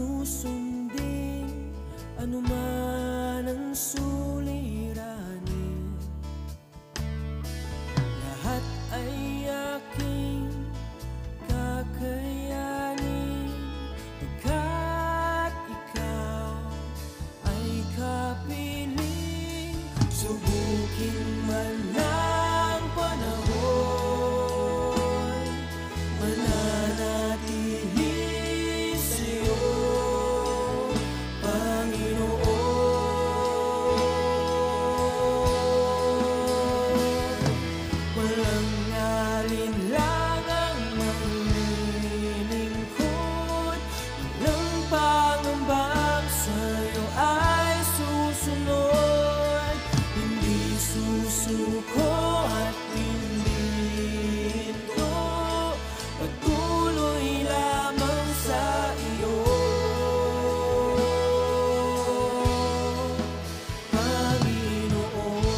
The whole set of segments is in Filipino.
susundin anuman ang suliranin. Lahat ay aking kakayanin, pagkat ikaw ay kapiling. Subukin man ng panahon, mananatili sa'yo, Panginoon. Walang alinlangang maglilingkod, walang pangambang sa'yo ay susunod. Hindi susuko at hindi hinto, patuloy lamang sa iyo, Panginoon.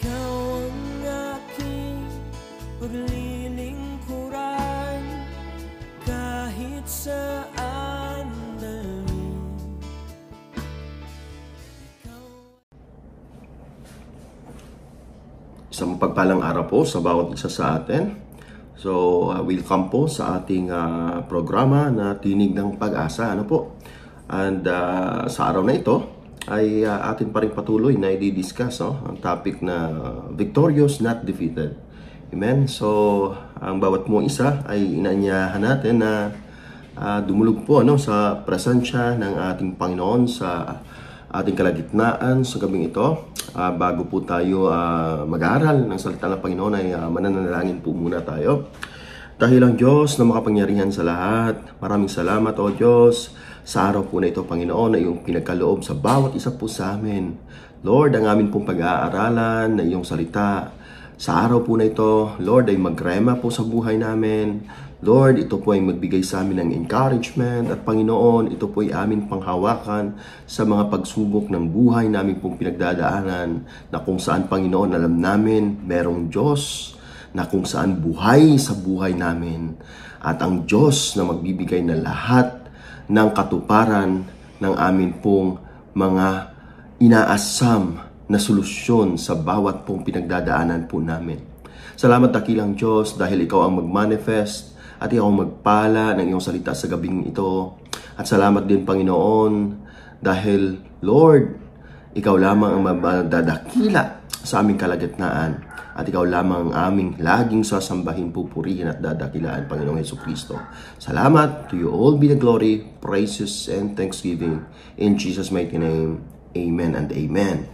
Ikaw ang aking paglilingkuran, kahit saan dalhin. Isang pagpalang araw po sa bawat isa sa atin. So, welcome po sa ating programa na Tinig ng Pag-asa. Ano po? And sa araw na ito ay atin pa rin patuloy na i-discuss ang topic na victorious, not defeated. Amen? So, ang bawat mo isa ay inaanyahan natin na dumulog po sa presensya ng ating Panginoon sa ating kalagitnaan sa gabing ito. Bago po tayo mag-aaral ng salita ng Panginoon ay mananalangin po muna tayo. Dahil ang Diyos na makapangyarihan sa lahat, maraming salamat o Diyos sa araw po na ito, Panginoon, na iyong pinagkaloob sa bawat isa po sa amin. Lord, ang amin pong pag-aaralan na iyong salita sa araw po na ito, Lord, ay magrema po sa buhay namin. Lord, ito po ay magbigay sa amin ng encouragement. At Panginoon, ito po ay amin panghawakan sa mga pagsubok ng buhay namin pong pinagdadaanan, na kung saan, Panginoon, alam namin merong Diyos na kung saan buhay sa buhay namin. At ang Diyos na magbibigay na lahat ng katuparan ng amin pong mga inaasam na solusyon sa bawat pong pinagdadaanan po namin. Salamat dakilang Diyos dahil ikaw ang magmanifest at ikaw ang magpala ng iyong salita sa gabing ito. At salamat din, Panginoon, dahil Lord, ikaw lamang ang madadakila sa aming kalagitnaan. At ikaw lamang ang aming laging sasambahin, pupurihin at dadakilaan, Panginoong Jesucristo. Salamat. To you all be the glory, praises, and thanksgiving. In Jesus' mighty name, amen and amen.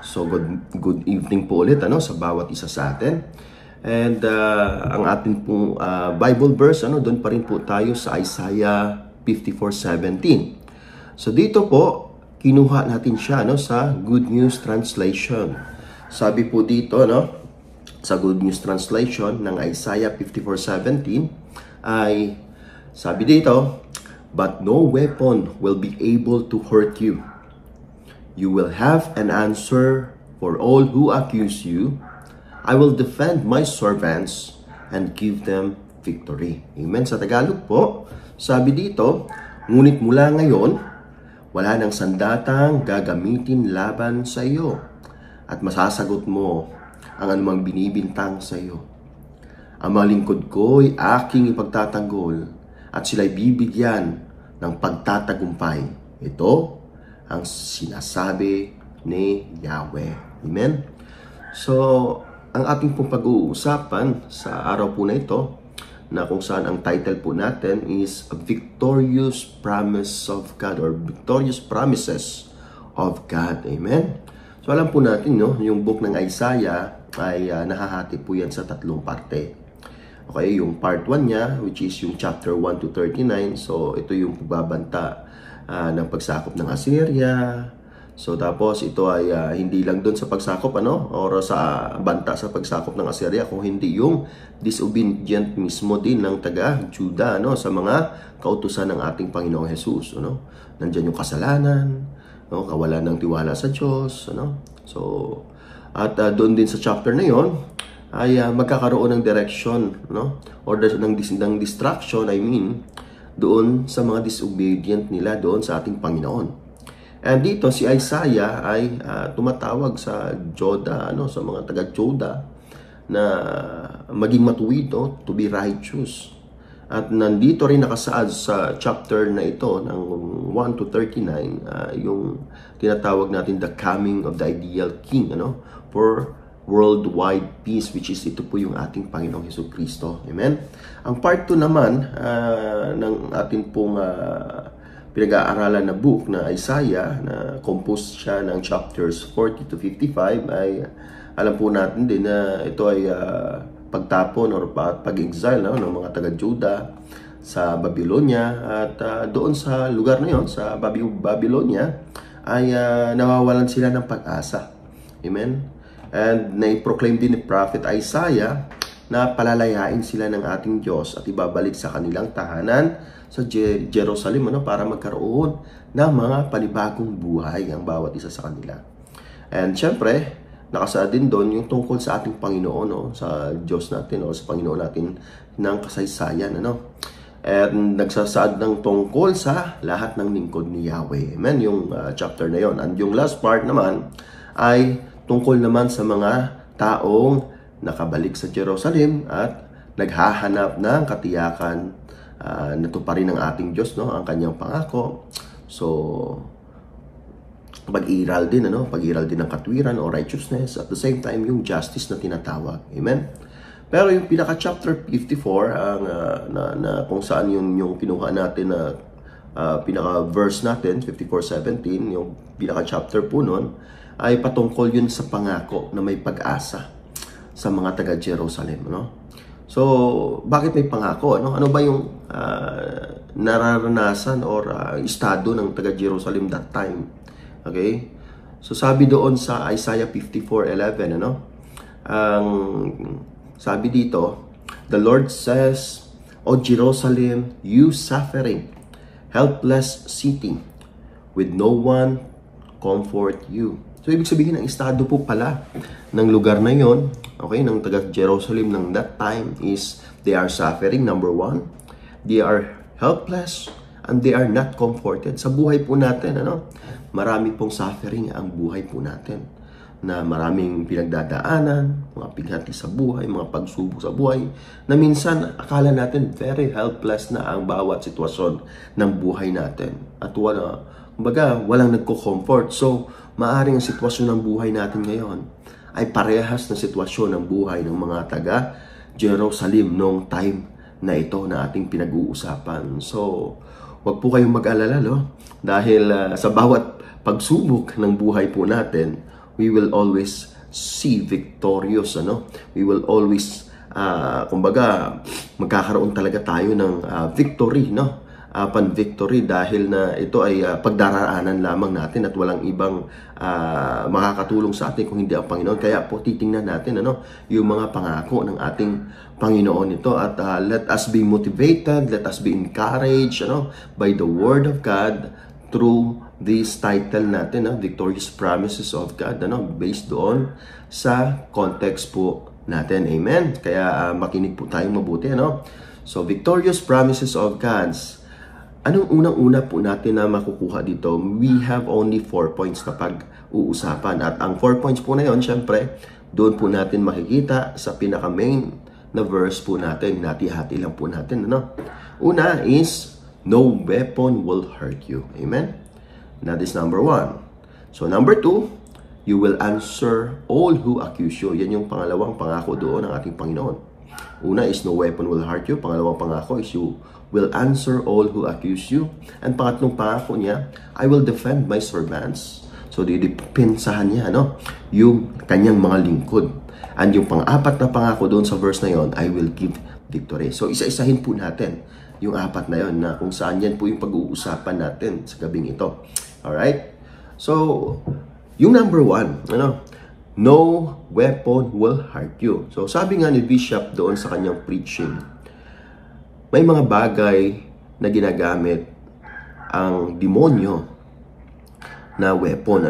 So, good evening po ulit sa bawat isa sa atin. And ang ating pong Bible verse, doon pa rin po tayo sa Isaiah 54:17. So, dito po, kinuha natin siya sa Good News Translation. Sabi po dito, sa Good News Translation ng Isaiah 54:17 ay sabi dito, "But no weapon will be able to hurt you. You will have an answer for all who accuse you. I will defend my servants and give them victory." Amen. Sa Tagalog po, sabi dito, "Ngunit mula ngayon, wala nang sandatang gagamitin laban sa iyo, at masasagot mo ang anumang binibintang sa iyo. Ang mga lingkod ko ay aking ipagtatanggol, at sila'y bibigyan ng pagtatagumpay. Ito ang sinasabi ni Yahweh." Amen? So, ang ating pong pag-uusapan sa araw po na ito, na kung saan ang title po natin is A Victorious Promise of God, or Victorious Promises of God. Amen? So, alam po natin, yung book ng Isaiah ay nahahati po yan sa tatlong parte. Okay, yung part 1 niya, which is yung chapter 1 to 39. So, ito yung pagbabanta ng pagsakop ng Assyria. So, tapos ito ay hindi lang doon sa pagsakop, or sa banta sa pagsakop ng Assyria, kung hindi yung disobedient mismo din ng taga-Juda, sa mga kautusan ng ating Panginoong Jesus. Nandyan yung kasalanan, no? Kawalan ng tiwala sa Diyos, ano? So, at doon din sa chapter na yon ay magkakaroon ng direction, no? Or ng distraction, I mean, doon sa mga disobedient nila doon sa ating Panginoon. And dito si Isaiah ay tumatawag sa Joda, ano, sa mga taga-Joda na maging matuwid, no? To be righteous. At nandito rin nakasaad sa chapter na ito ng 1 to 39 yung tinatawag natin the coming of the ideal king, ano, for worldwide peace, which is ito po yung ating Panginoong Jesucristo. Amen? Ang part 2 naman ng ating pong pinag-aaralan na book na Isaiah, na composed siya ng chapters 40 to 55, ay alam po natin din na ito ay pagtapon or pag-exile, no, ng mga taga-Juda sa Babylonia. At doon sa lugar na yon, sa Babylonia, ay nawawalan sila ng pag-asa. Amen? And na-proclaim din ni Prophet Isaiah na palalayain sila ng ating Diyos at ibabalik sa kanilang tahanan sa Jerusalem, ano, para magkaroon ng mga panibagong buhay ang bawat isa sa kanila. And syempre, nakasaad din doon yung tungkol sa ating Panginoon, no? Sa Diyos natin o sa Panginoon natin ng kasaysayan, ano? And nagsasaad ng tungkol sa lahat ng lingkod ni Yahweh. Amen? Yung chapter na yon. And yung last part naman ay tungkol naman sa mga taong nakabalik sa Jerusalem at naghahanap ng katiyakan na tuparin ng ating Diyos, no? Ang kanyang pangako. So, pag-iral din, ano? Pag-iral din ng katwiran o righteousness, at the same time yung justice na tinatawag. Amen? Pero yung pinaka-chapter 54, na kung saan yung kinuha natin na pinaka-verse natin, 54:17, yung pinaka-chapter po nun, ay patungkol yun sa pangako na may pag-asa sa mga taga-Jerusalem, no? So, bakit may pangako, ano? Ano ba yung nararanasan or estado ng taga-Jerusalem that time? Okay? So sabi doon sa Isaiah 54:11, ano? Sabi dito, the Lord says, O Jerusalem, you suffering, helpless city, with no one comfort you. So ibig sabihin, ang estado po pala ng lugar na yon, okay, ng taga-Jerusalem ng that time is they are suffering, number one. They are helpless and they are not comforted. Sa buhay po natin, ano? Marami pong suffering ang buhay po natin, na maraming pinagdadaanan, mga pighati sa buhay, mga pagsubok sa buhay, na minsan akala natin very helpless na ang bawat sitwasyon ng buhay natin. At walang nagko-comfort. So, maaring ang sitwasyon ng buhay natin ngayon ay parehas na sitwasyon ng buhay ng mga taga-Jerusalem noong time na ito na ating pinag-uusapan. So, wag po kayong mag-alala, no? Dahil sa bawat pagsubok ng buhay po natin, we will always see victorious, ano? We will always, magkakaroon talaga tayo ng victory, no? Pan-victory, dahil na ito ay pagdaraanan lamang natin at walang ibang makakatulong sa atin kung hindi ang Panginoon. Kaya po titingnan natin, ano, yung mga pangako ng ating Panginoon ito, at let us be motivated, let us be encouraged, ano, by the Word of God through this title natin, Victorious Promises of God, ano, based doon sa context po natin. Amen? Kaya makinig po tayong mabuti, ano? So, Victorious Promises of God's. Anong unang-una po natin na makukuha dito? We have only 4 points na pag-uusapan. At ang 4 points po na yon, syempre, doon po natin makikita sa pinaka-main na verse po natin. Hati-hati lang po natin, ano? Una is, no weapon will hurt you. Amen? That is number 1. So, number 2, you will answer all who accuse you. Yan yung pangalawang pangako doon ng ating Panginoon. Una is, no weapon will hurt you. Pangalawang pangako is, you will answer all who accuse you. And pangatlong pangako niya, I will defend my servants. So, didipinsahan niya, no? Yung kanyang mga lingkod. And yung pang-apat na pangako doon sa verse na yon, I will give victory. So, isa-isahin po natin yung apat na yon, na kung saan yan po yung pag-uusapan natin sa gabing ito. Alright? So, yung number 1, ano? No weapon will hurt you. So, sabi nga ni Bishop doon sa kanyang preaching, may mga bagay na ginagamit ang demonyo na weapon,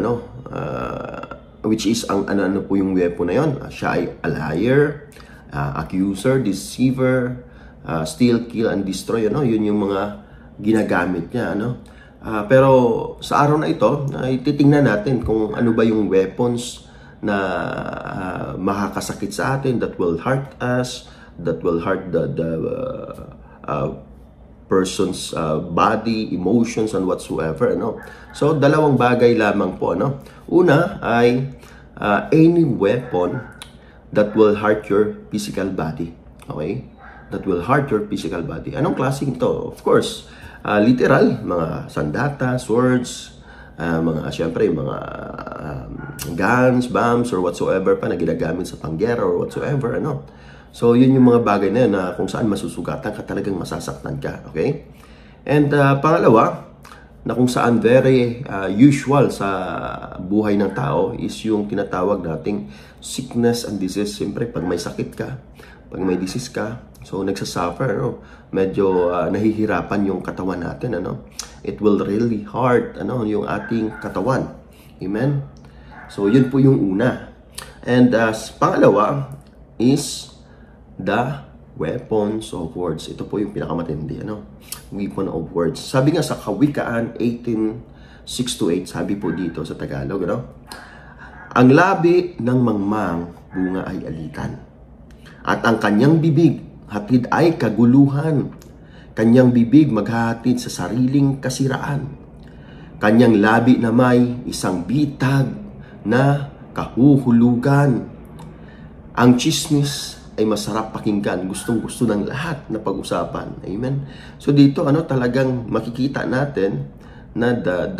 which is ano po yung weapon na yon? Siya ay a liar, accuser, deceiver, steal, kill, and destroy, yun yung mga ginagamit niya, pero sa araw na ito, titingnan natin kung ano ba yung weapons na makakasakit sa atin, that will hurt us, that will hurt the person's body, emotions, and whatsoever, So, dalawang bagay lamang po, Una ay any weapon that will hurt your physical body. Okay? That will hurt your physical body. Anong klaseng ito? Of course, literal, mga sandata, swords, syempre, mga guns, bombs, or whatsoever pa na ginagamit sa panggera or whatsoever, So, yun yung mga bagay na yun na kung saan masusugatan ka, talagang masasaktan ka, okay? And pangalawa, na kung saan very usual sa buhay ng tao is yung tinatawag nating sickness and disease. Siyempre, pag may sakit ka, pag may disease ka, so nagsasuffer, medyo nahihirapan yung katawan natin, It will really hurt, yung ating katawan. Amen? So, yun po yung una. And pangalawa is the weapons of words. Ito po yung pinakamatindi, weapon of words. Sabi nga sa Kawikaan 18:6-8, sabi po dito sa Tagalog, ang labi ng mangmang bunga ay alitan, at ang kanyang bibig hatid ay kaguluhan. Kanyang bibig maghahatid sa sariling kasiraan. Kanyang labi na may isang bitag na kahuhulugan. Ang chismis ay masarap pakinggan, gustong-gusto ng lahat na pag-usapan. Amen? So dito, talagang makikita natin na the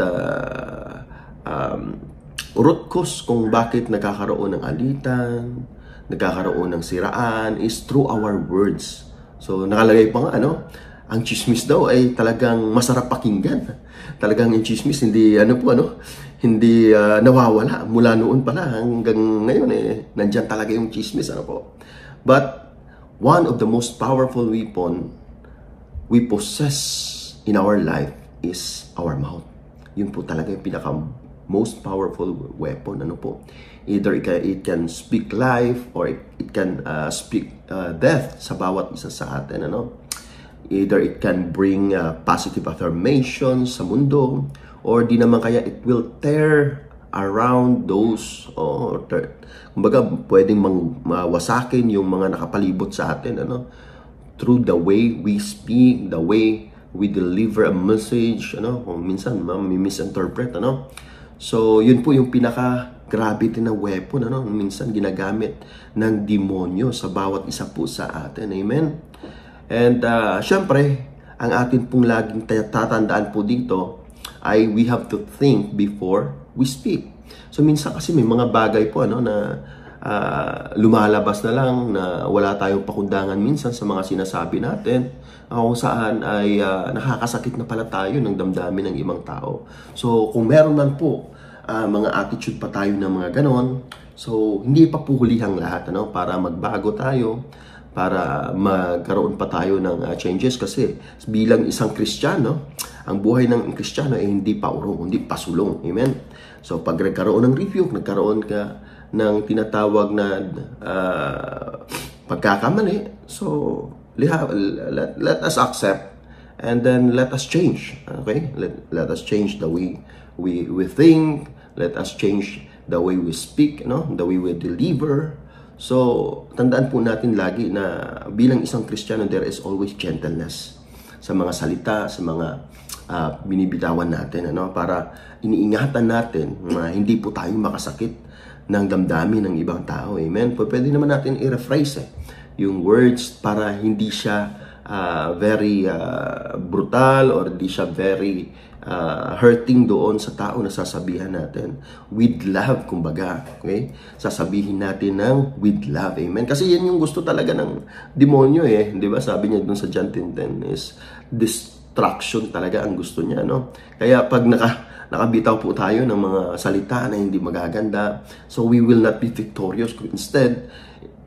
root cause kung bakit nagkakaroon ng alitan, nagkakaroon ng siraan, is through our words. So nakalagay pa nga, ang chismis daw ay talagang masarap pakinggan. Talagang yung chismis, hindi, hindi nawawala. Mula noon pala hanggang ngayon, nandyan talaga yung chismis, But one of the most powerful weapon we possess in our life is our mouth. Yun po talaga yung pinaka most powerful weapon. Either it can speak life or it can speak death sa bawat isa sa atin. Either it can bring positive affirmations sa mundo, or di naman kaya it will tear around those, kumbaga pwedeng mawasakin yung mga nakapalibot sa atin, through the way we speak, the way we deliver a message, kung minsan misinterpret, So, yun po yung pinaka-gravity na weapon, minsan ginagamit ng demonyo sa bawat isa po sa atin. Amen? And, syempre, ang atin pong laging tatandaan po dito ay we have to think before we speak. So, minsan kasi may mga bagay po, na lumalabas na lang na wala tayong pakundangan minsan sa mga sinasabi natin, kung saan ay nakakasakit na pala tayo ng damdamin ng ibang tao. So kung meron man po mga attitude pa tayo ng mga ganon, so hindi pa po hulihang lahat, para magbago tayo, para magkaroon pa tayo ng changes. Kasi bilang isang Kristiyano, ang buhay ng Kristiyano ay hindi pa urong, hindi pa sulong. Amen? So pag nagkaroon ng rebuke, nagkaroon ka ng tinatawag na pagkakamali, so let us accept and then let us change. Okay? Let us change the way we think, let us change the way we speak, the way we deliver. So tandaan po natin lagi na bilang isang Kristiyano, there is always gentleness sa mga salita, sa mga binibitawan natin, para iniingatan natin na hindi po tayo makasakit ng damdamin ng ibang tao. Amen? Pwede naman natin i-rephrase yung words para hindi siya very brutal, or hindi siya very hurting doon sa tao na sasabihan natin. With love, kumbaga. Okay? Sasabihin natin ng with love. Amen? Kasi yan yung gusto talaga ng demonyo, di ba? Sabi niya doon sa John 10:10 is destruction talaga ang gusto niya, Kaya pag nakabitaw po tayo ng mga salita na hindi magaganda, so we will not be victorious.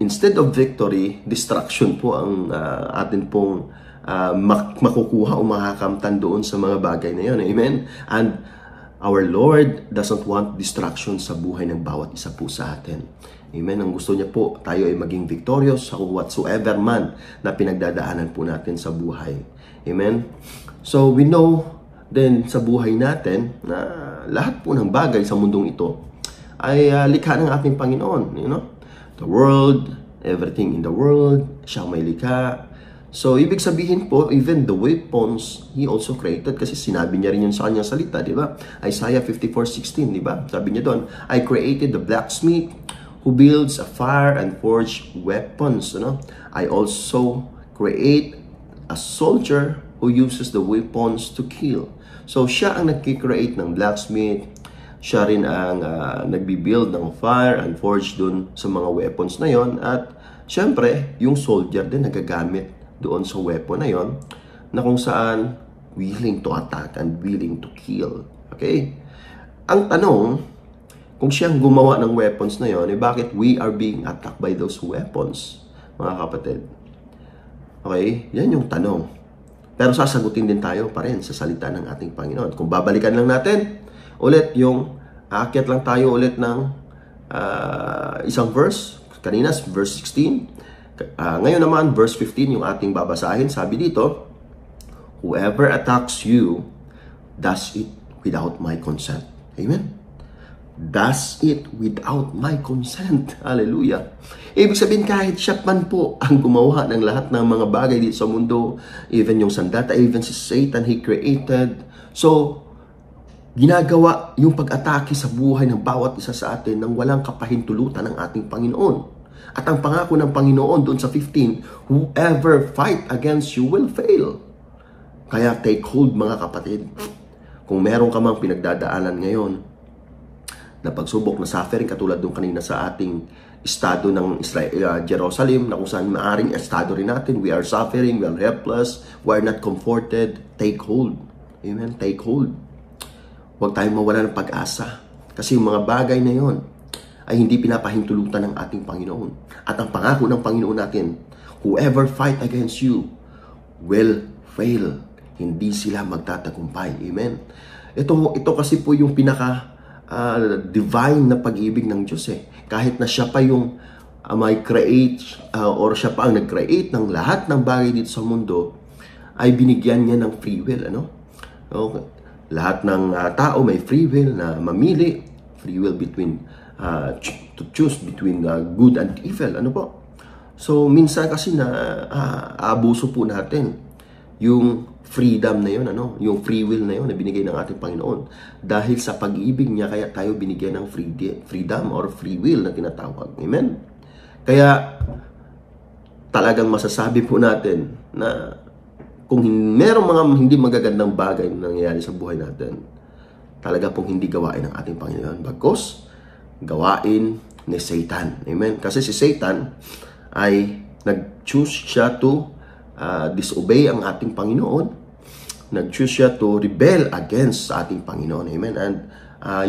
Instead of victory, destruction po ang atin pong makukuha o makakamtan doon sa mga bagay na yun. Amen? And Our Lord doesn't want distraction sa buhay ng bawat isa po sa atin. Amen. Ang gusto niya po, tayo ay maging victorious sa whatsoever man na pinagdadaanan po natin sa buhay. Amen. So, we know then sa buhay natin na lahat po ng bagay sa mundong ito ay likha ng ating Panginoon. You know? The world, everything in the world, siya may likha. So, ibig sabihin po, even the weapons, He also created kasi sinabi niya rin yun sa kanyang salita, di ba? Isaiah 54:16, di ba? Sabi niya doon, I created the blacksmith who builds a fire and forge weapons. You know? I also create a soldier who uses the weapons to kill. So, siya ang nagkikreate ng blacksmith, siya rin ang nagbibuild ng fire and forge dun sa mga weapons na yon. At syempre, yung soldier din nagagamit doon sa weapon na yon na kung saan willing to attack and willing to kill. Okay? Ang tanong, kung siyang gumawa ng weapons na yon, bakit we are being attacked by those weapons, mga kapatid? Okay? Yan yung tanong. Pero sasagutin din tayo pa rin sa salita ng ating Panginoon. Kung babalikan lang natin, ulit yung aakyat lang tayo ulit ng isang verse. Kanina, verse 16. Ngayon naman, verse 15 yung ating babasahin. Sabi dito, whoever attacks you does it without my consent. Amen? Does it without my consent. Hallelujah. Ibig sabihin, kahit siya man po ang gumawa ng lahat ng mga bagay dito sa mundo, even yung sandata, even si Satan, he created. So, ginagawa yung pag-atake sa buhay ng bawat isa sa atin nang walang kapahintulutan ng ating Panginoon. At ang pangako ng Panginoon doon sa 15, whoever fight against you will fail. Kaya take hold, mga kapatid. Kung meron ka mang pinagdadaanan ngayon na pagsubok na suffering, katulad doon kanina sa ating estado ng Israel, Jerusalem, na kung saan maaring estado rin natin, we are suffering, we are helpless, we are not comforted, take hold. Amen? Take hold. Huwag tayong mawala ng pag-asa. Kasi yung mga bagay na yon ay hindi pinapahintulutan ng ating Panginoon. At ang pangako ng Panginoon natin, whoever fight against you will fail. Hindi sila magtatagumpay. Amen? Ito kasi po yung pinaka divine na pag-ibig ng Diyos eh. Kahit na siya pa yung may create or siya pa ang nag-create ng lahat ng bagay dito sa mundo, ay binigyan niya ng free will. Ano? Okay. Lahat ng tao may free will na mamili. Free will between to choose between good and evil. Ano po? So, minsan kasi na abuso po natin yung freedom na yun, ano? Yung free will na yun na binigay ng ating Panginoon. Dahil sa pag-ibig niya, kaya tayo binigyan ng freedom or free will na tinatawag. Amen? Kaya, talagang masasabi po natin na kung merong mga hindi magagandang bagay na nangyayari sa buhay natin, talaga pong hindi gawain ng ating Panginoon. Bagkus, gawain ni Satan. Amen? Kasi si Satan ay nag-choose siya to disobey ang ating Panginoon. Nag-choose siya to rebel against sa ating Panginoon. Amen? And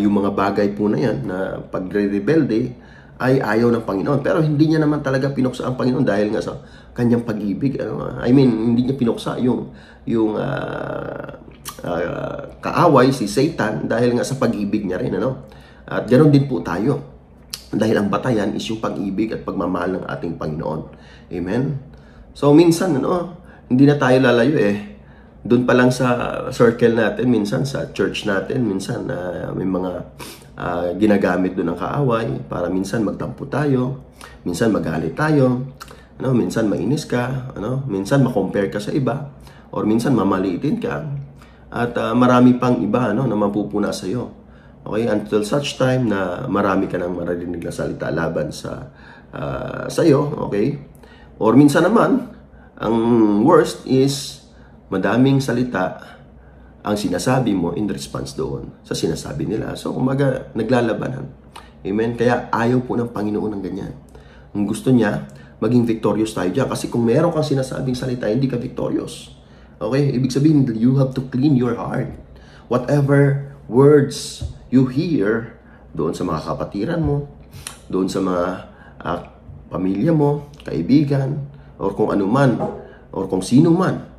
yung mga bagay po na yan na pagre-rebelde ay ayaw ng Panginoon. Pero hindi niya naman talaga pinuksa ang Panginoon dahil nga sa kanyang pag-ibig. Hindi niya pinuksa yung kaaway, si Satan, dahil nga sa pag-ibig niya rin. Ano? At ganoon din po tayo. Dahil ang batayan is yung pag-ibig at pagmamahal ng ating Panginoon. Amen? So, minsan, hindi na tayo lalayo eh. Doon pa lang sa circle natin, minsan sa church natin, minsan may mga ginagamit doon ng kaaway para minsan magtampo tayo, minsan magalit tayo, minsan mainis ka, minsan makompare ka sa iba, or minsan mamaliitin ka, at marami pang iba na mapupuna sa iyo. Okay, until such time na marami ka nang maririnig na salita laban sa iyo, okay? Or minsan naman, ang worst is madaming salita ang sinasabi mo in response doon sa sinasabi nila. So, kumaga, naglalabanan. Amen? Kaya ayaw po ng Panginoon ng ganyan. Ang gusto niya, maging victorious tayo dyan. Kasi kung meron kang sinasabing salita, hindi ka victorious. Okay? Ibig sabihin, you have to clean your heart. Whatever words you hear doon sa mga kapatiran mo, doon sa mga pamilya mo, kaibigan, or kung ano man, or kung sino man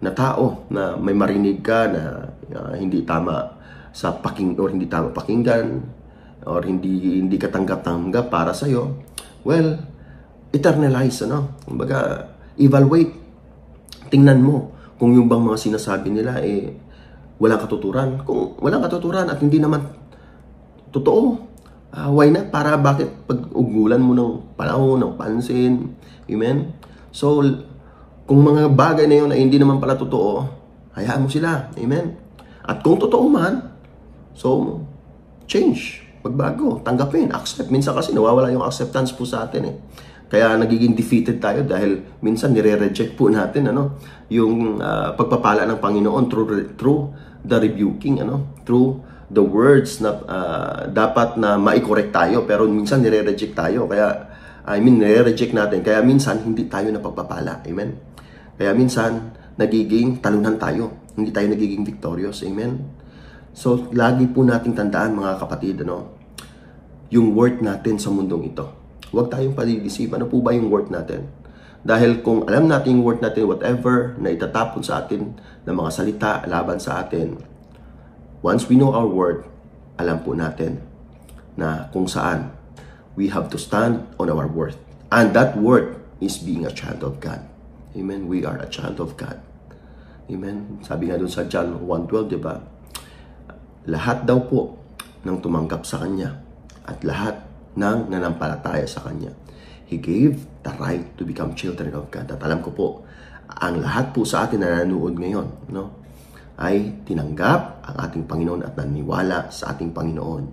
na tao na may marinig ka na hindi tama sa or hindi tama pakinggan, or hindi katanggap-tanggap para sa iyo, well, eternalize, ano? Kumbaga, evaluate. Tingnan mo kung yung bang mga sinasabi nila walang katuturan. Kung walang katuturan at hindi naman totoo, why not? Bakit pag-ugulan mo ng panahon, ng pansin? Amen? So, kung mga bagay na yun ay hindi naman pala totoo, hayaan mo sila. Amen? At kung totoo man, so, change. Pagbago, tanggapin, accept. Minsan kasi nawawala yung acceptance po sa atin Kaya nagiging defeated tayo dahil minsan nire-reject po natin yung pagpapala ng Panginoon through the rebuking, through the words na dapat na mai-correct tayo, pero minsan nire-reject tayo. Kaya nire-reject natin. Kaya minsan hindi tayo napagpapala. Amen. Kaya minsan nagiging talunan tayo. Hindi tayo nagiging victorious. Amen. So lagi po nating tandaan, mga kapatid, yung worth natin sa mundong ito. Huwag tayong pag-iisip, ano po ba yung worth natin? Dahil kung alam natin yung worth natin, whatever na itatapon sa atin ng mga salita laban sa atin, once we know our worth, alam po natin na kung saan we have to stand on our worth. And that worth is being a child of God. Amen? We are a child of God. Amen? Sabi nga doon sa John 1:12, di ba? Lahat daw po ng tumanggap sa Kanya at lahat ng nanampalataya sa Kanya, He gave the right to become children of God. At alam ko po, ang lahat po sa atin na nanonood ngayon, ay tinanggap ang ating Panginoon at naniwala sa ating Panginoon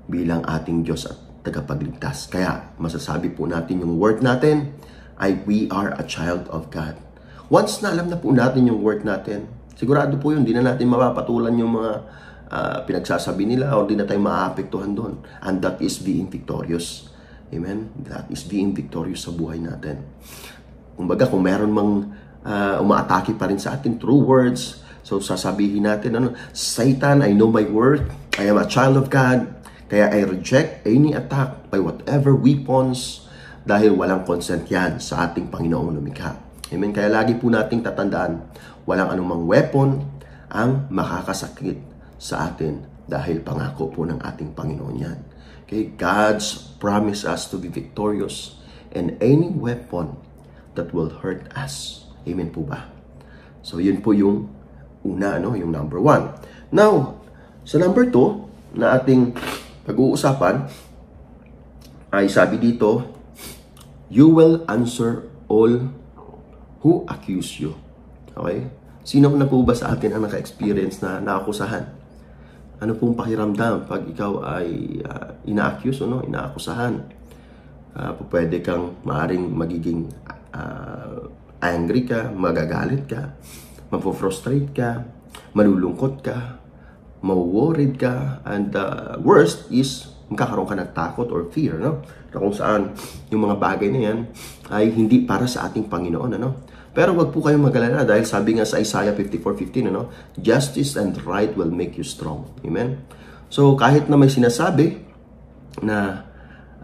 bilang ating Diyos at tagapagligtas. Kaya masasabi po natin yung worth natin ay we are a child of God. Once na alam na po natin yung worth natin, sigurado po yun, di na natin mapapatulan yung mga pinagsasabi nila o di na tayo maaapektuhan doon. And that is being victorious. Amen? That is being victorious sa buhay natin. Kumbaga, kung meron mang umaatake pa rin sa atin through words, so sasabihin natin, Satan, I know my worth. I am a child of God. Kaya I reject any attack by whatever weapons dahil walang consent yan sa ating Panginoong lumikha. Amen? Kaya lagi po nating tatandaan, walang anumang weapon ang makakasakit sa atin dahil pangako po ng ating Panginoon yan. Okay? God's promise us to be victorious in any weapon that will hurt us. Amen po ba? So, yun po yung una, yung number 1. Now, sa number 2 na ating pag-uusapan ay sabi dito, you will answer all who accuse you. Okay? Sino na po ba sa atin ang naka-experience na naakusahan? Ano pong pakiramdam pag ikaw ay ina-accuse, inaakusahan? Pwede kang maaring magiging angry ka, magagalit ka, mapofrustrate ka, malulungkot ka, ma-worried ka, and worst is magkakaroon ka ng takot or fear, na kung saan yung mga bagay na yan ay hindi para sa ating Panginoon, Pero wag po kayong mag-alala dahil sabi nga sa Isaiah 54:15, justice and right will make you strong. Amen? So kahit na may sinasabi na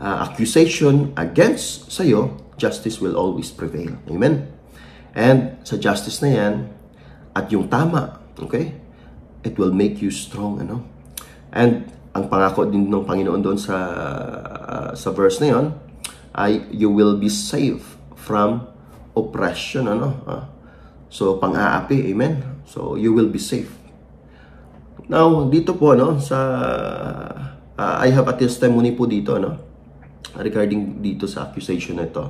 accusation against sa'yo, justice will always prevail. Amen? And sa justice na yan, at yung tama, okay? It will make you strong, And ang pangako din ng Panginoon doon sa verse na yon ay you will be safe from oppression, So pang-aapi, amen. So you will be safe. Now dito po I have a testimony po dito, regarding dito sa accusation na ito.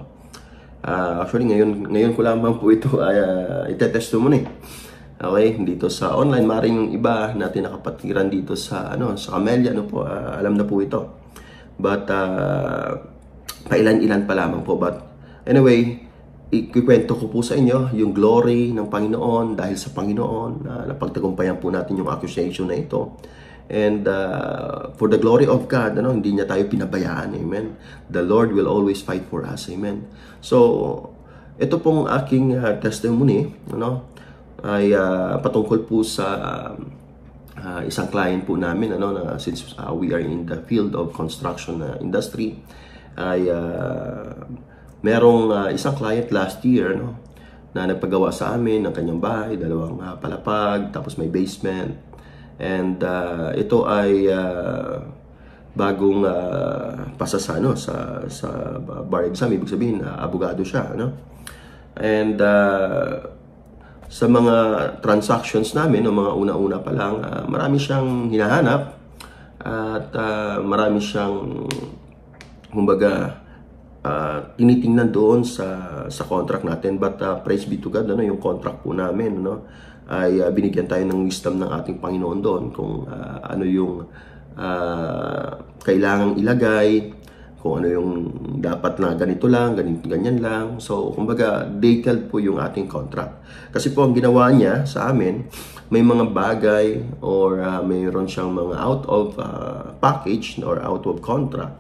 Actually ngayon ko lamang po ito ite-testimony. Okay, dito sa online, maring yung iba natin nakapatiran dito sa sa Camellia, alam na po ito. But pailan-ilan pa lamang po. But anyway, ikikwento ko po sa inyo yung glory ng Panginoon dahil sa Panginoon napagtagumpayan po natin yung accusation na ito. And for the glory of God, hindi niya tayo pinabayaan. Amen. The Lord will always fight for us. Amen. So, ito pong aking testimony, ay patungkol po sa isang client po namin, since we are in the field of construction industry, ay merong isang client last year, na nagpagawa sa amin ng kanyang bahay, 2 palapag, tapos may basement. And ito ay bagong pasa sa bar exam, ibig sabihin abogado siya, ano? And sa mga transactions namin, o mga una-una pa lang, marami siyang hinahanap at marami siyang, kumbaga, tinitingnan doon sa contract natin. But praise be to God, ano, yung contract po namin, ano, ay binigyan tayo ng wisdom ng ating Panginoon doon kung ano yung kailangang ilagay, kung ano yung dapat na ganito lang, ganyan lang. So, kumbaga, detailed po yung ating contract. Kasi po, ang ginawa niya sa amin, may mga bagay or mayroon siyang mga out of package or out of contract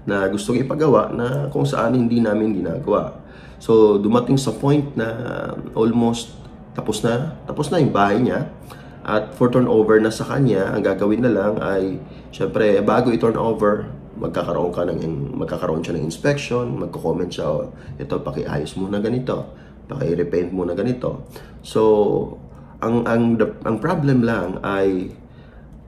na gustong ipagawa na kung saan hindi namin ginagawa. So, dumating sa point na almost tapos na yung bahay niya. At for turnover na sa kanya, ang gagawin na lang ay, syempre, bago i-turnover, magkakaroon siya ng inspection, magko-comment siya, oh, ito, pakiayos muna ganito, paki-repaint muna ganito. So, ang problem lang ay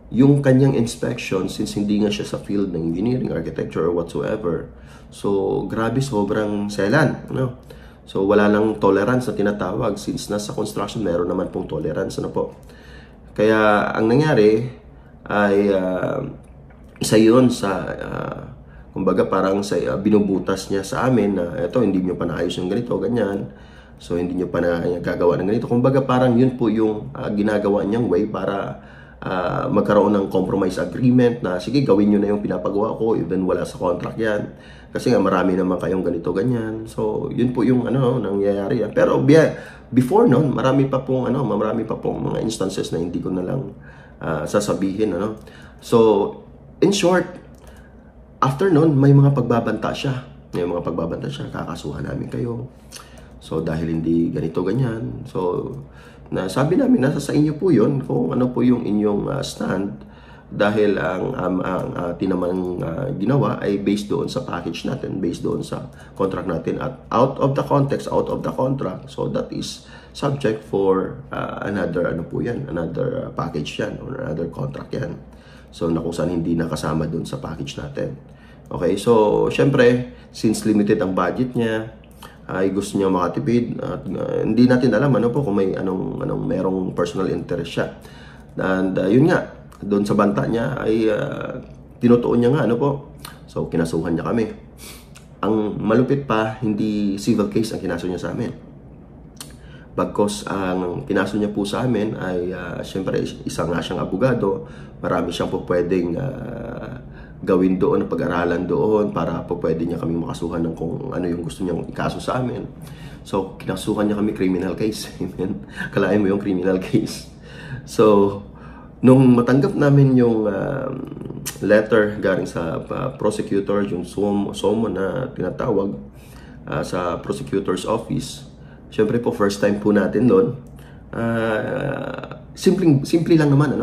yung kanyang inspection, since hindi nga siya sa field ng engineering, architecture, or whatsoever. So, grabe, sobrang selan, no? So, wala lang tolerance na tinatawag. Since nasa construction, meron naman pong tolerance, ano po. Kaya, ang nangyari ay isa yun sa, kumbaga parang binubutas niya sa amin na ito, hindi nyo pa naayos yung ganito, ganyan. So, hindi nyo pa gagawa ng ganito. Kumbaga parang yun po yung ginagawa niyang way para magkaroon ng compromise agreement na sige, gawin nyo na yung pinapagawa ko, even wala sa contract yan. Kasi nga marami naman kayong ganito, ganyan. So, yun po yung nangyayari. Pero before noon, marami pa pong mga instances na hindi ko na lang sasabihin, ano. So, in short, after noon, may mga pagbabanta siya. Kakasuhan namin kayo. So, dahil hindi ganito, ganyan. So, sabi namin, nasa sa inyo po yun kung ano po yung inyong stand. Dahil ang atin naman ginawa ay based doon sa package natin, based doon sa contract natin. At out of the context, out of the contract. So, that is subject for another package yan, or another contract yan. So, na kung saan hindi nakasama doon sa package natin. Okay, so, syempre, since limited ang budget niya, ay gusto niya makatipid, at hindi natin alam kung may merong personal interest siya. And yun nga, doon sa banta niya ay tinutuon niya nga, so kinasuhan niya kami. Ang malupit pa, hindi civil case ang kinaso niya sa amin. Bagkos ang kinaso niya po sa amin ay syempre isa nga siyang abogado, marami siyang po pwedeng gawin doon, pag-aralan doon para po pwede niya kami makasuhan ng kung ano yung gusto niyang ikaso sa amin. So kinasuhan niya kami criminal case. Kalain mo yung criminal case. So nung matanggap namin yung letter galing sa prosecutor, yung SOMO na tinatawag sa prosecutor's office, syempre po first time po natin doon, simple lang naman,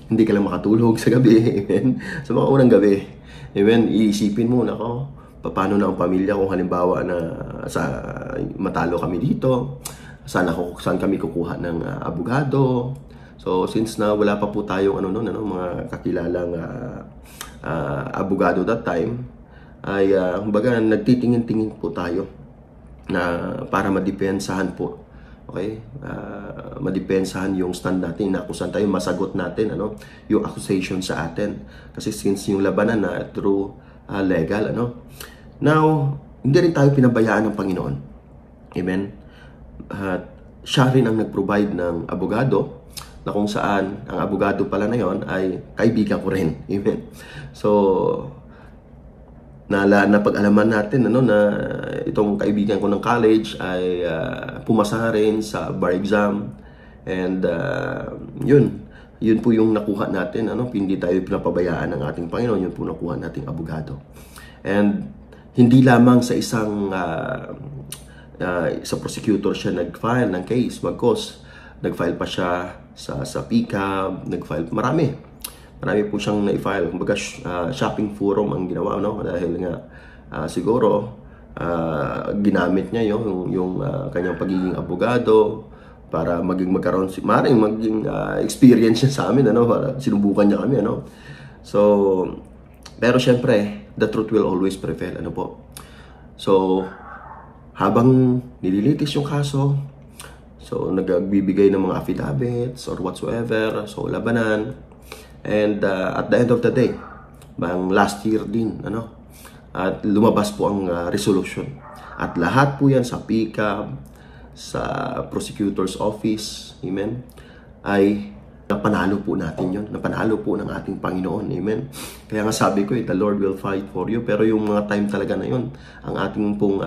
hindi ka lang makatulog sa gabi, amen, sa mga unang gabi, amen, iisipin mo, paano na ang pamilya kung halimbawa na matalo kami dito, saan kami kukuha ng abogado. So, since na wala pa po tayong mga kakilalang abogado that time, ay kumbaga nagtitingin-tingin po tayo na para madepensahan po. Okay? Madepensahan yung stand natin na kung saan tayo masagot natin yung accusation sa atin. Kasi since yung labanan na through legal, Now, hindi rin tayo pinabayaan ng Panginoon. Amen? Siya rin ang nag-provide ng abogado, na kung saan ang abogado pala na yon ay kaibigan ko rin. Amen. So, napag-alaman natin na itong kaibigan ko ng college ay pumasa rin sa bar exam. And yun po yung nakuha natin. Hindi tayo pinapabayaan ng ating Panginoon. Yun po nakuha nating abogado. And hindi lamang sa isang sa prosecutor siya nag-file ng case. Bagkos, nag-file pa siya sa PICAB, nag-file, marami po siyang na-file. Kumbaga, shopping forum ang ginawa, dahil nga siguro ginamit niya yung kanyang pagiging abogado para magkaroon maring maging experience niya sa amin, ano, para sinubukan niya kami, ano. So, pero syempre, the truth will always prevail, ano po. So, habang nililitis yung kaso, so nagbibigay ng mga affidavits or whatsoever, so labanan, and at the end of the day, last year din, ano, at lumabas po ang resolution. At lahat po yan sa PICAB, sa prosecutor's office, amen, ay napanalo po natin yon, napanalo po ng ating Panginoon, amen. Kaya nga sabi ko, the Lord will fight for you, pero yung mga time talaga na yon, ang ating pong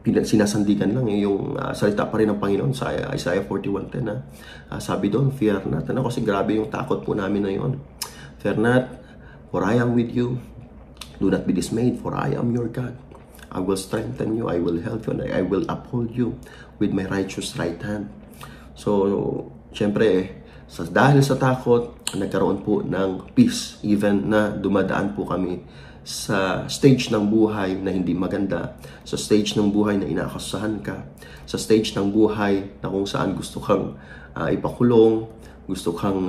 sinasandigan lang yung salita pa rin ng Panginoon sa Isaiah 41:10, sabi doon, fear not, ano, kasi grabe yung takot po namin na yon. Fear not, for I am with you. Do not be dismayed, for I am your God. I will strengthen you, I will help you, and I will uphold you with my righteous right hand. So, syempre, dahil sa takot, nagkaroon po ng peace, even na dumadaan po kami sa stage ng buhay na hindi maganda, sa stage ng buhay na inaakusahan ka, sa stage ng buhay na kung saan gusto kang ipakulong, gusto kang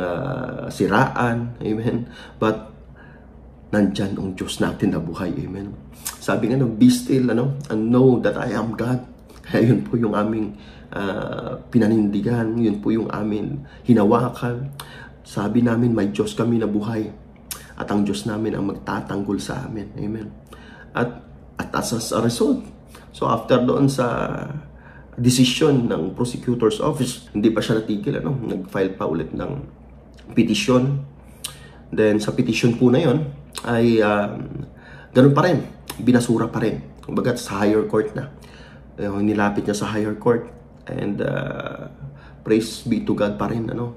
siraan, amen. But nandyan ang Diyos natin na buhay, amen. Sabi nga, be still, ano, and know that I am God. Kaya yun po yung aming pinanindigan, yun po yung amin hinawakan. Sabi namin, may Diyos kami na buhay, at ang Diyos namin ang magtatanggol sa amin, amen. At as a result, so after doon sa decision ng prosecutor's office, hindi pa siya natigil, ano, nag-file pa ulit ng petition. Then sa petition po na yon ay ganun pa rin, binasura pa rin. Kumbaga sa higher court na. Nilapit niya sa higher court, and praise be to God pa rin, ano.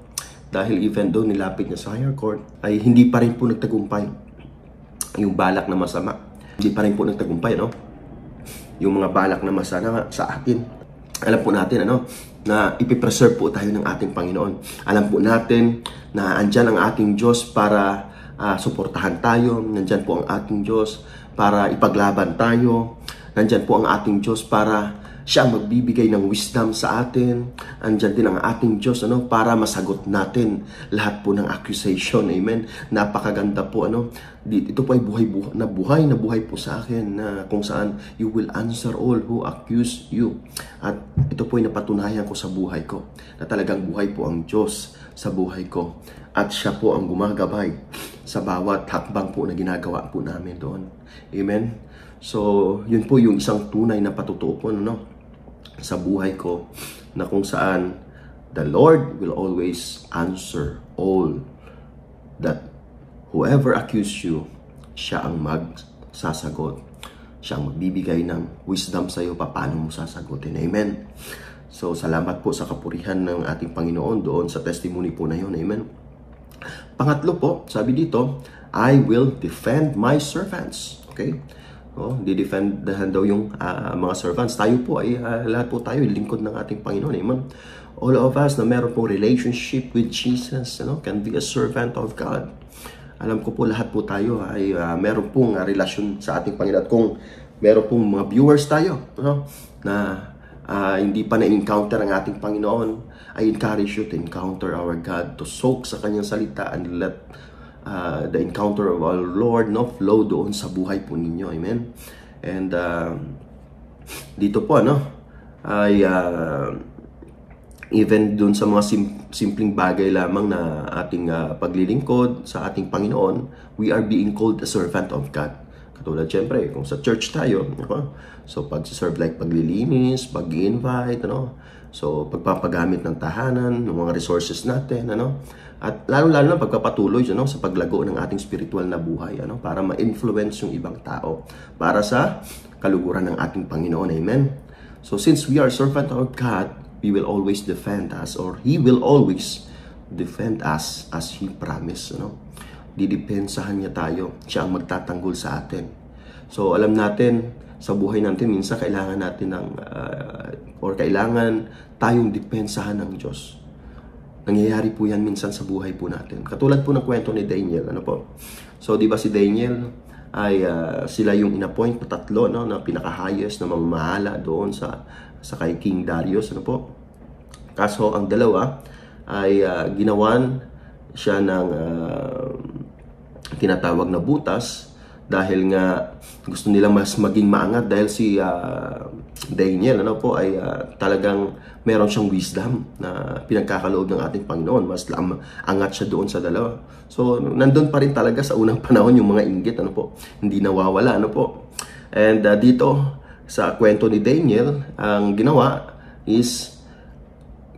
Dahil even though nilapit niya sa higher court, ay hindi pa rin po nagtagumpay yung balak na masama. Hindi pa rin po nagtagumpay, no? Yung mga balak na masama sa atin. Alam po natin, ano, na ipipreserve po tayo ng ating Panginoon. Alam po natin na andyan ang ating Diyos para suportahan tayo. Nandyan po ang ating Diyos para ipaglaban tayo. Nandyan po ang ating Diyos para siya ang magbibigay ng wisdom sa atin. Andyan din ang ating Diyos, ano, para masagot natin lahat po ng accusation. Amen. Napakaganda po, ano. Ito po ay buhay po sa akin, na kung saan you will answer all who accuse you. At ito po ay napatunayan ko sa buhay ko, na talagang buhay po ang Diyos sa buhay ko. At siya po ang gumagabay sa bawat hakbang po na ginagawa po namin doon. Amen. So, yun po yung isang tunay na patutuon, no, sa buhay ko, na kung saan the Lord will always answer all that whoever accuse you, siya ang magsasagot. Siya ang magbibigay ng wisdom sa iyo paano mo sasagutin. Amen. So, salamat po sa kapurihan ng ating Panginoon doon sa testimony po na yun. Amen. Pangatlo po, sabi dito, I will defend my servants. Okay? Didefendahan daw yung mga servants. Tayo po ay lahat po tayo lingkod ng ating Panginoon. Amen. All of us na meron pong relationship with Jesus, can be a servant of God. Alam ko po lahat po tayo ay meron pong relasyon sa ating Panginoon. At kung meron pong mga viewers tayo, na hindi pa na-encounter ang ating Panginoon, I encourage you to encounter our God, to soak sa kanyang salita, and let the encounter of our Lord flow doon sa buhay po ninyo. Amen. And dito po, ay even doon sa mga simpleng bagay lamang na ating paglilingkod sa ating Panginoon, we are being called a servant of God. Katulad, syempre, kung sa church tayo, so pag-serve like paglilinis, pag-invite, so pagpapagamit ng tahanan, ng mga resources natin, at lalo-lalo na pagpapatuloy sa paglago ng ating spiritual na buhay, para ma-influence yung ibang tao para sa kaluguran ng ating Panginoon. Amen. So since we are servant of God, we will always defend us, or He will always defend us as He promised. Didepensahan niya tayo. Siya ang magtatanggol sa atin. So alam natin, sa buhay natin, minsan kailangan natin kailangan tayong depensahan ng Diyos. Nangyayari po yan minsan sa buhay po natin. Katulad po ng kwento ni Daniel. So, di ba si Daniel ay sila yung in-appoint na tatlo, na pinaka-highest na mamamahala doon sa kay King Darius. Kaso ang dalawa ay ginawan siya ng tinatawag na butas dahil nga gusto nila mas maging maangat dahil si Daniel ay talagang meron siyang wisdom na pinagkakaloob ng ating Panginoon. Mas angat siya doon sa dalawa. So nandun pa rin talaga sa unang panahon yung mga inggit, hindi nawawala, And dito sa kwento ni Daniel, ang ginawa is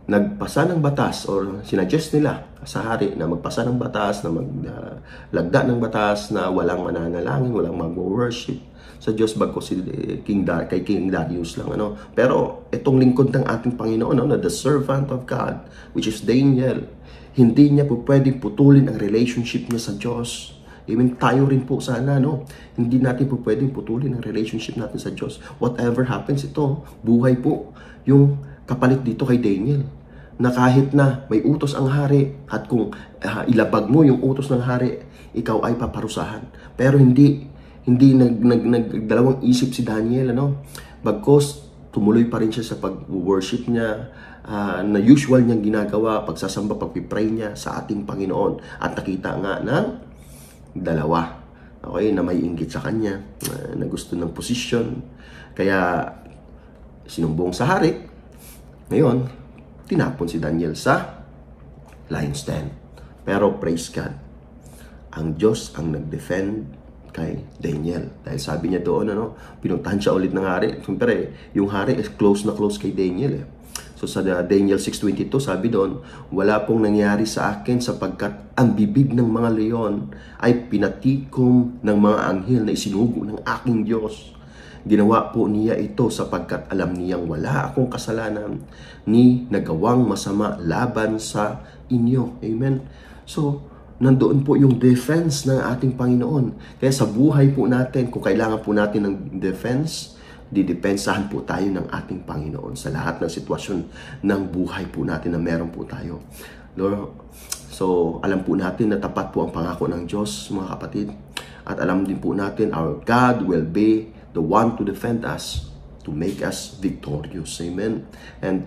nagpasa ng batas or sinuggest nila sa hari na magpasa ng batas, na maglagda ng batas na walang mananalangin, walang mag-worship sa Diyos bagko kay King Darius lang. Pero itong lingkod ng ating Panginoon, na the servant of God, which is Daniel, hindi niya po pwedeng putulin ang relationship niya sa Diyos. Even tayo rin po sana, hindi natin po pwedeng putulin ang relationship natin sa Diyos. Whatever happens, ito, buhay po yung kapalit dito kay Daniel. Na kahit na may utos ang hari at kung ilabag mo yung utos ng hari, ikaw ay paparusahan. Pero hindi nagdalawang isip si Daniel, Bagkos tumuloy pa rin siya sa pag-worship niya, na usual niyang ginagawa, pagsasamba, pag-pray niya sa ating Panginoon. At nakita nga ng dalawa, na may inggit sa kanya, na gusto ng posisyon. Kaya sinumbong sa hari. Ngayon, tinapon si Daniel sa lion's den. Pero praise God, ang Diyos ang nag-defend kay Daniel. Dahil sabi niya doon, pinuntahan siya ulit ng hari. Siyempre, yung hari is close na close kay Daniel. So sa Daniel 6:22, sabi doon, wala pong nangyari sa akin sapagkat ang bibig ng mga leon ay pinatikom ng mga anghel na isinugo ng aking Diyos. Ginawa po niya ito sapagkat alam niyang wala akong kasalanan ni nagawang masama laban sa inyo. Amen. So, nandoon po yung defense ng ating Panginoon. Kaya sa buhay po natin, kung kailangan po natin ng defense, didepensahan po tayo ng ating Panginoon sa lahat ng sitwasyon ng buhay po natin na meron po tayo. Lord, so alam po natin na tapat po ang pangako ng Diyos, mga kapatid. At alam din po natin, our God will be the one to defend us, to make us victorious. Amen. And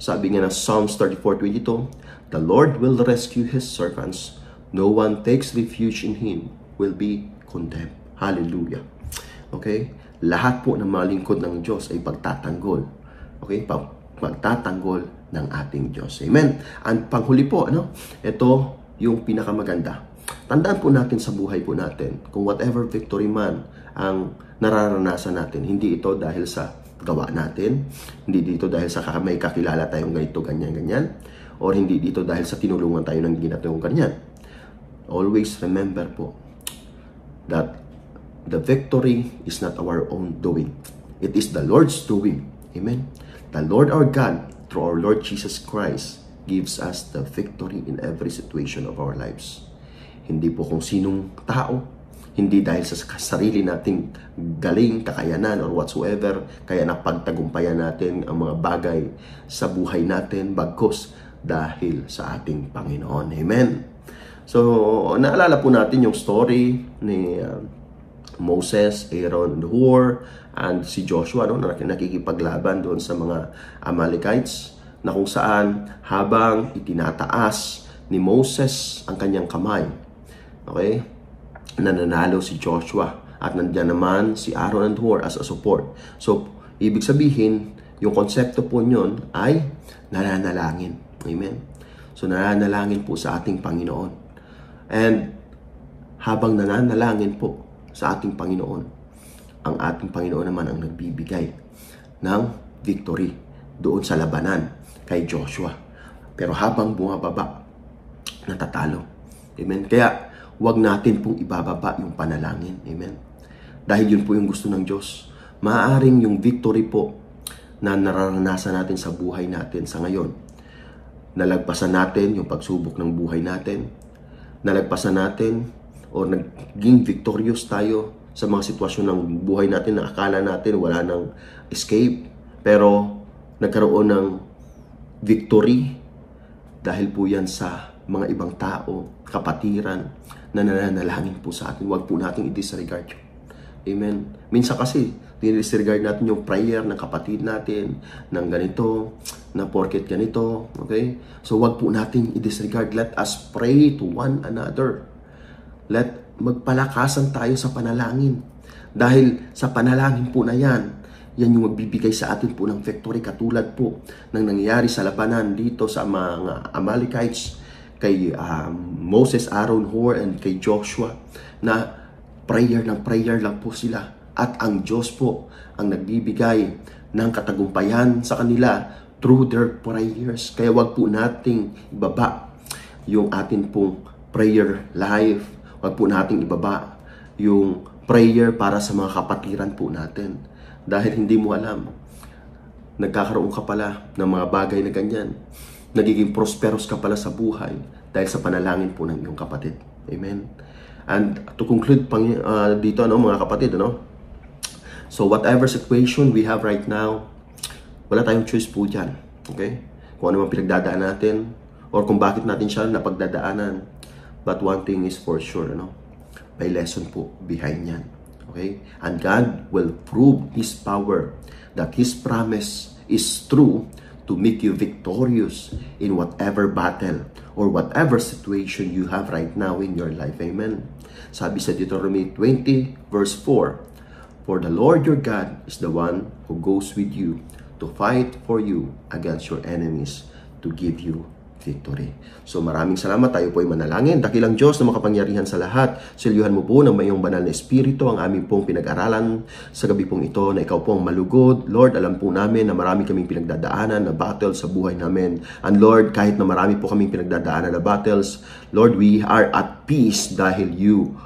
sabi nga ng Psalms 34:22, the Lord will rescue His servants. No one takes refuge in Him will be condemned. Hallelujah. Okay? Lahat po ng mga lingkod ng Diyos ay pagtatanggol. Okay? Pagtatanggol ng ating Diyos. Amen. Ang panghuli po, ito yung pinakamaganda. Tandaan po natin sa buhay po natin, kung whatever victory man ang nararanasan natin, hindi ito dahil sa gawa natin, hindi dito dahil sa may kakilala tayong ganito, ganyan, or hindi dito dahil sa tinulungan tayo ng ginatawang ganyan. Always remember po that the victory is not our own doing. It is the Lord's doing. Amen. The Lord our God, through our Lord Jesus Christ, gives us the victory in every situation of our lives. Hindi po kung sinong tao, hindi dahil sa sarili nating galing, kakayanan, or whatsoever, kaya napagtagumpayan natin ang mga bagay sa buhay natin, bagkos dahil sa ating Panginoon. Amen. So, naalala po natin yung story ni Moses, Aaron, and Hur, and si Joshua, na nakikipaglaban doon sa mga Amalekites, na kung saan habang itinataas ni Moses ang kanyang kamay, okay, nananalo si Joshua, at nandiyan naman si Aaron and Hur as a support. So, ibig sabihin, yung konsepto po nyon ay nananalangin. Amen. So, nananalangin po sa ating Panginoon. And habang nananalangin po sa ating Panginoon, ang ating Panginoon naman ang nagbibigay ng victory doon sa labanan kay Joshua. Pero habang bumababa, natatalo. Amen. Kaya, huwag natin pong ibababa yung panalangin. Amen. Dahil yun po yung gusto ng Diyos. Maaaring yung victory po na nararanasan natin sa buhay natin sa ngayon, nalagpasan natin yung pagsubok ng buhay natin, nalagpasan natin o naging victorious tayo sa mga sitwasyon ng buhay natin na akala natin wala nang escape, pero nagkaroon ng victory dahil po yan sa mga ibang tao, kapatiran na nananalangin po sa atin. Huwag po natin i-disregard yun. Amen. Minsan kasi, disregard natin yung prayer ng kapatid natin, ng ganito, na porket ganito. Okay? So, wag po natin i-disregard. Let us pray to one another. Magpalakasan tayo sa panalangin. Dahil sa panalangin po na yan yung magbibigay sa atin po ng victory, katulad po ng nangyayari sa labanan dito sa mga Amalekites, kay Moses, Aaron, Hur, and kay Joshua, na prayer lang po sila. At ang Diyos po ang nagbibigay ng katagumpayan sa kanila through their prayers. Kaya wag po nating ibaba yung atin pong prayer life. Wag po nating ibaba yung prayer para sa mga kapatiran po natin. Dahil hindi mo alam, nagkakaroon ka pala ng mga bagay na ganyan. Nagiging prosperous ka pala sa buhay dahil sa panalangin po ng iyong kapatid. Amen. And to conclude dito, mga kapatid, so whatever situation we have right now, wala tayong choice po dyan. Okay? Kung ano man pinagdadaan natin, or kung bakit natin siya napagdadaanan. But one thing is for sure, may lesson po behind yan. Okay? And God will prove His power, that His promise is true to make you victorious in whatever battle or whatever situation you have right now in your life. Amen. Sabi sa Deuteronomy 20 verse 4, "For the Lord your God is the one who goes with you to fight for you against your enemies, to give you victory." So maraming salamat. Tayo po ay manalangin. Dakilang Diyos na makapangyarihan sa lahat, silyuhan mo po ng mayong banal na espiritu ang aming pong pinag-aralan sa gabi pong ito, na ikaw pong malugod. Lord, alam po namin na marami kaming pinagdadaanan na battle sa buhay namin. And Lord, kahit na marami po kaming pinagdadaanan na battles, Lord, we are at peace dahil you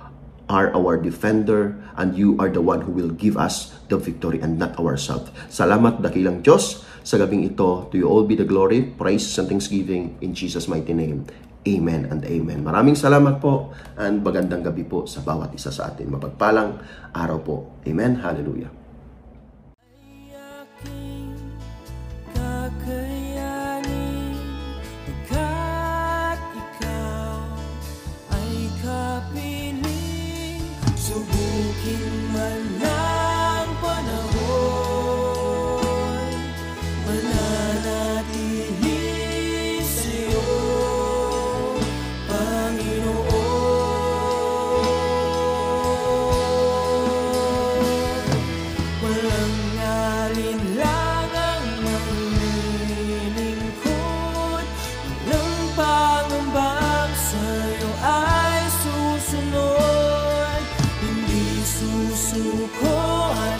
are our defender and you are the one who will give us the victory and not ourselves. Salamat, dakilang Diyos. Sa gabing ito, to you all be the glory, praise, and thanksgiving in Jesus' mighty name. Amen and amen. Maraming salamat po and magandang gabi po sa bawat isa sa atin. Mapagpalang araw po. Amen. Hallelujah. Ay aking kakayanin, pagkat ikaw ay kapiling. Subukin man ng panahon, mananatili sa'yo, Panginoon. Walang alinlangang maglilingkod, walang pangambang sa'yo ay susunod. Hindi susuko at